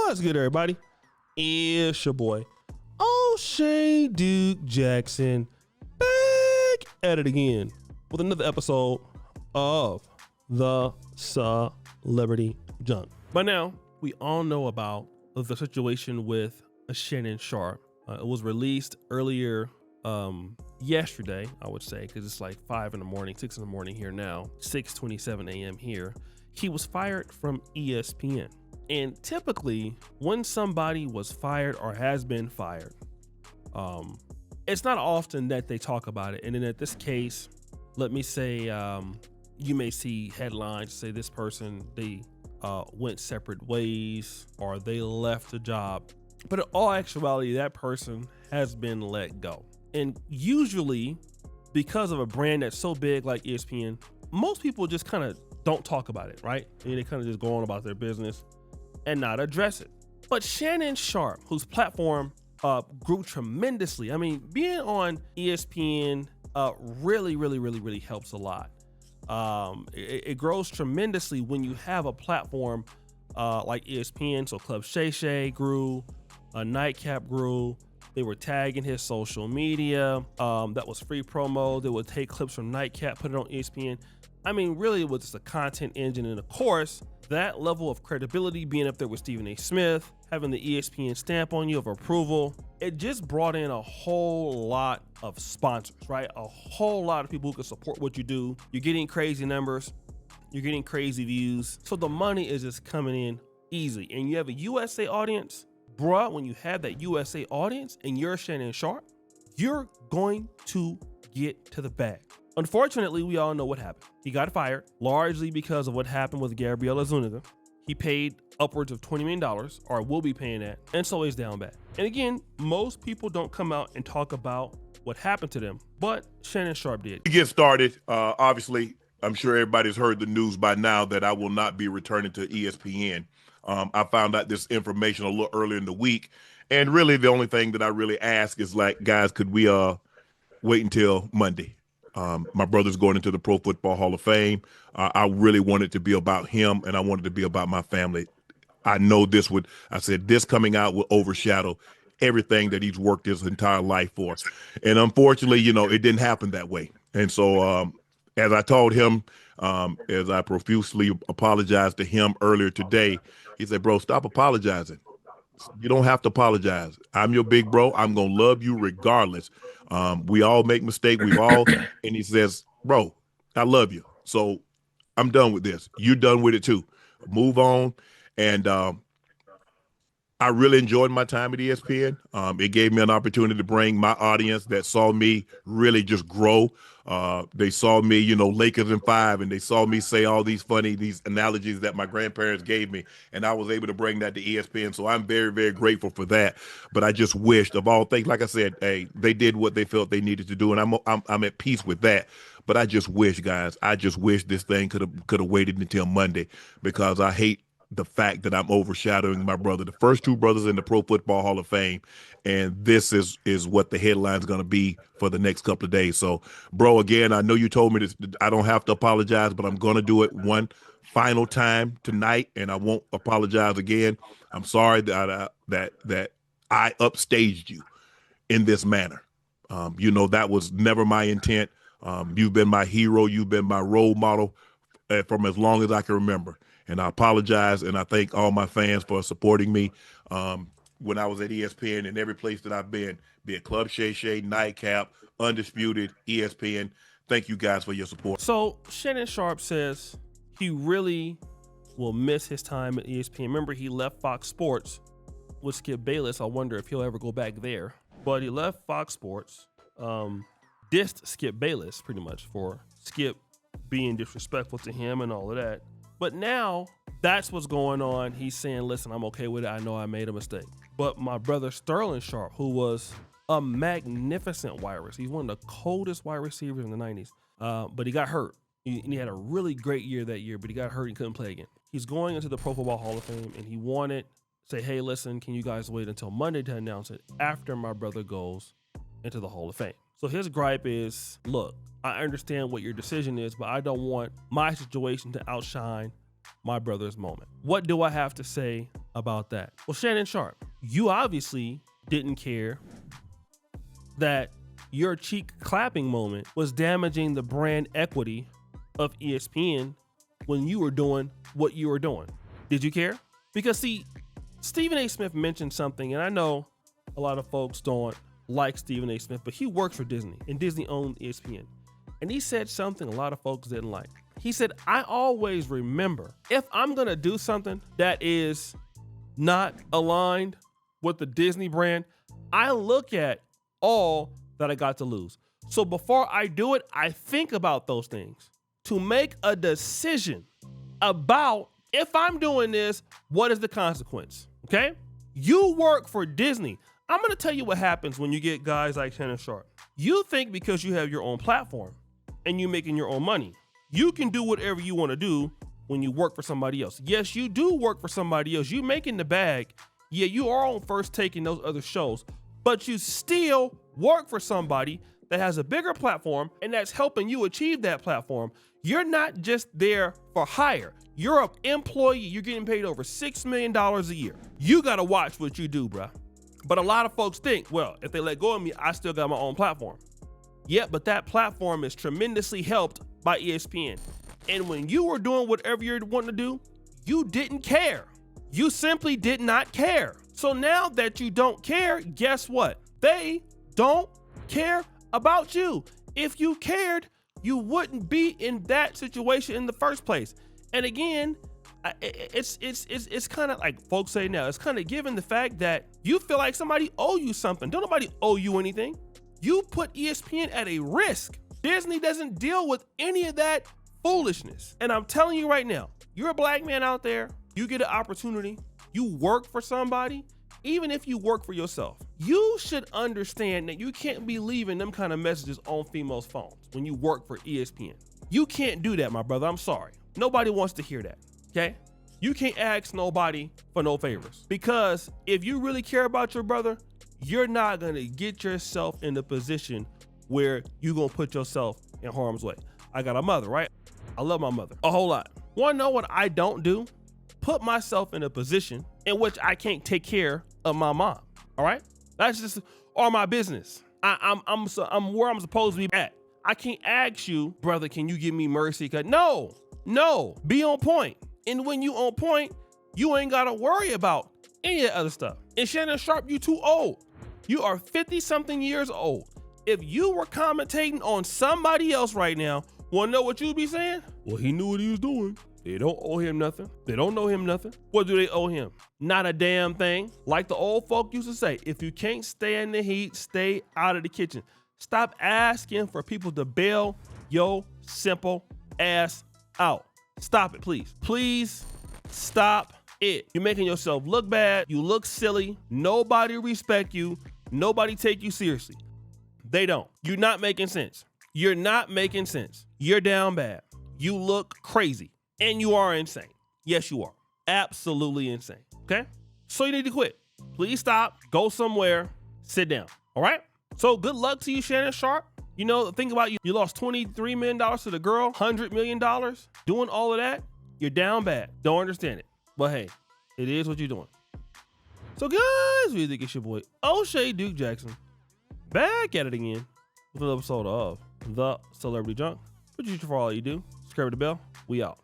What's good, everybody? It's your boy, O'Shea Duke Jackson, back at it again with another episode of the Celebrity Junk. By now, we all know about the situation with Shannon Sharpe. It was released earlier yesterday, I would say, because it's like 5 in the morning, 6 in the morning here now, 6:27 a.m. here. He was fired from ESPN. And typically, when somebody was fired or has been fired, it's not often that they talk about it. And then at this case, let me say, you may see headlines say this person, they went separate ways or they left the job. But in all actuality, that person has been let go. And usually, because of a brand that's so big like ESPN, most people just kind of don't talk about it, right? They kind of just go on about their business and not address it. But Shannon Sharpe, whose platform grew tremendously. I mean, being on ESPN really helps a lot. It grows tremendously when you have a platform like ESPN. So Club Shay Shay grew, Nightcap grew. They were tagging his social media. That was free promo. They would take clips from Nightcap, put it on ESPN. I mean, really, it was just a content engine. And of course, that level of credibility, being up there with Stephen A. Smith, having the ESPN stamp on you of approval, it just brought in a whole lot of sponsors, right? A whole lot of people who can support what you do. You're getting crazy numbers. You're getting crazy views. So the money is just coming in easy. And you have a USA audience. Bruh, when you have that USA audience and you're Shannon Sharpe, you're going to get to the bag. Unfortunately, we all know what happened. He got fired largely because of what happened with Gabriela Zuniga. He paid upwards of $20 million, or will be paying that, and so he's down bad. And again, most people don't come out and talk about what happened to them, but Shannon Sharpe did. To get started, obviously, I'm sure everybody's heard the news by now that I will not be returning to ESPN. I found out this information a little earlier in the week, and really the only thing that I really ask is, like, guys, could we wait until Monday? My brother's going into the Pro Football Hall of Fame. I really wanted it to be about him, and I wanted it to be about my family. I know this coming out will overshadow everything that he's worked his entire life for. And unfortunately, it didn't happen that way. And so as I told him, as I profusely apologized to him earlier today, he said, bro, stop apologizing. You don't have to apologize. I'm your big bro. I'm going to love you regardless. We all make mistakes. And he says, bro, I love you. So I'm done with this. You're done with it too. Move on. And I really enjoyed my time at ESPN. It gave me an opportunity to bring my audience that saw me really just grow. They saw me, Lakers in 5, and they saw me say all these analogies that my grandparents gave me, and I was able to bring that to ESPN. So I'm very, very grateful for that. But I just wished, of all things, like I said, hey, they did what they felt they needed to do, and I'm at peace with that. But I just wish, guys, this thing could have waited until Monday, because I hate the fact that I'm overshadowing my brother, the first two brothers in the Pro Football Hall of Fame, and this is what the headline's going to be for the next couple of days. So, bro, again, I know you told me this, I don't have to apologize, but I'm going to do it one final time tonight, and I won't apologize again. I'm sorry that I upstaged you in this manner. That was never my intent. You've been my hero. You've been my role model from as long as I can remember. And I apologize, and I thank all my fans for supporting me when I was at ESPN and every place that I've been, be it Club Shay Shay, Nightcap, Undisputed, ESPN. Thank you guys for your support. So Shannon Sharpe says he really will miss his time at ESPN. Remember, he left Fox Sports with Skip Bayless. I wonder if he'll ever go back there. But he left Fox Sports, dissed Skip Bayless pretty much for Skip being disrespectful to him and all of that. But now that's what's going on. He's saying, listen, I'm okay with it. I know I made a mistake. But my brother Sterling Sharpe, who was a magnificent wide receiver, he's one of the coldest wide receivers in the 90s, but he got hurt. He had a really great year that year, but he got hurt and couldn't play again. He's going into the Pro Football Hall of Fame, and he wanted to say, hey, listen, can you guys wait until Monday to announce it after my brother goes into the Hall of Fame? So his gripe is, look, I understand what your decision is, but I don't want my situation to outshine my brother's moment. What do I have to say about that? Well, Shannon Sharpe, you obviously didn't care that your cheek clapping moment was damaging the brand equity of ESPN when you were doing what you were doing. Did you care? Because see, Stephen A. Smith mentioned something, and I know a lot of folks don't like Stephen A. Smith, but he works for Disney, and Disney owned ESPN. And he said something a lot of folks didn't like. He said, I always remember, if I'm gonna do something that is not aligned with the Disney brand, I look at all that I got to lose. So before I do it, I think about those things to make a decision about, if I'm doing this, what is the consequence, okay? You work for Disney. I'm gonna tell you what happens when you get guys like Shannon Sharpe. You think because you have your own platform and you're making your own money, you can do whatever you wanna do when you work for somebody else. Yes, you do work for somebody else. You making the bag. Yeah, you are on First Take in those other shows, but you still work for somebody that has a bigger platform and that's helping you achieve that platform. You're not just there for hire. You're an employee. You're getting paid over $6 million a year. You gotta watch what you do, bruh. But a lot of folks think, well, if they let go of me, I still got my own platform. Yeah, but that platform is tremendously helped by ESPN. And when you were doing whatever you're wanting to do, you didn't care. You simply did not care. So now that you don't care, guess what? They don't care about you. If you cared, you wouldn't be in that situation in the first place. And again, it's kind of like folks say now, it's kind of given the fact that you feel like somebody owe you something. Don't nobody owe you anything. You put ESPN at a risk. Disney doesn't deal with any of that foolishness. And I'm telling you right now, you're a black man out there, you get an opportunity, you work for somebody, even if you work for yourself, you should understand that you can't be leaving them kind of messages on females' phones when you work for ESPN. You can't do that, my brother. I'm sorry. Nobody wants to hear that, okay? You can't ask nobody for no favors, because if you really care about your brother, you're not gonna get yourself in a position where you're gonna put yourself in harm's way. I got a mother, right? I love my mother a whole lot. Wanna know what I don't do? Put myself in a position in which I can't take care of my mom, all right? That's just, or my business. I'm where I'm supposed to be at. I can't ask you, brother, can you give me mercy? No, be on point. And when you on point, you ain't gotta worry about any of the other stuff. And Shannon Sharpe, you too old. You are 50 something years old. If you were commentating on somebody else right now, wanna know what you'd be saying? Well, he knew what he was doing. They don't owe him nothing. They don't know him nothing. What do they owe him? Not a damn thing. Like the old folk used to say, if you can't stay in the heat, stay out of the kitchen. Stop asking for people to bail your simple ass out. Stop it, please. Please stop it. You're making yourself look bad. You look silly. Nobody respect you. Nobody take you seriously. They don't. You're not making sense. You're not making sense. You're down bad. You look crazy. And you are insane. Yes, you are. Absolutely insane. Okay? So you need to quit. Please stop. Go somewhere. Sit down. All right? So good luck to you, Shannon Sharpe. You know, think about you. You lost $23 million to the girl, $100 million. Doing all of that, you're down bad. Don't understand it. But hey, it is what you're doing. So guys, we think it's your boy, O'Shea Duke Jackson, back at it again with another episode of The Celebrity Junk. What you for all you do? Subscribe to the bell. We out.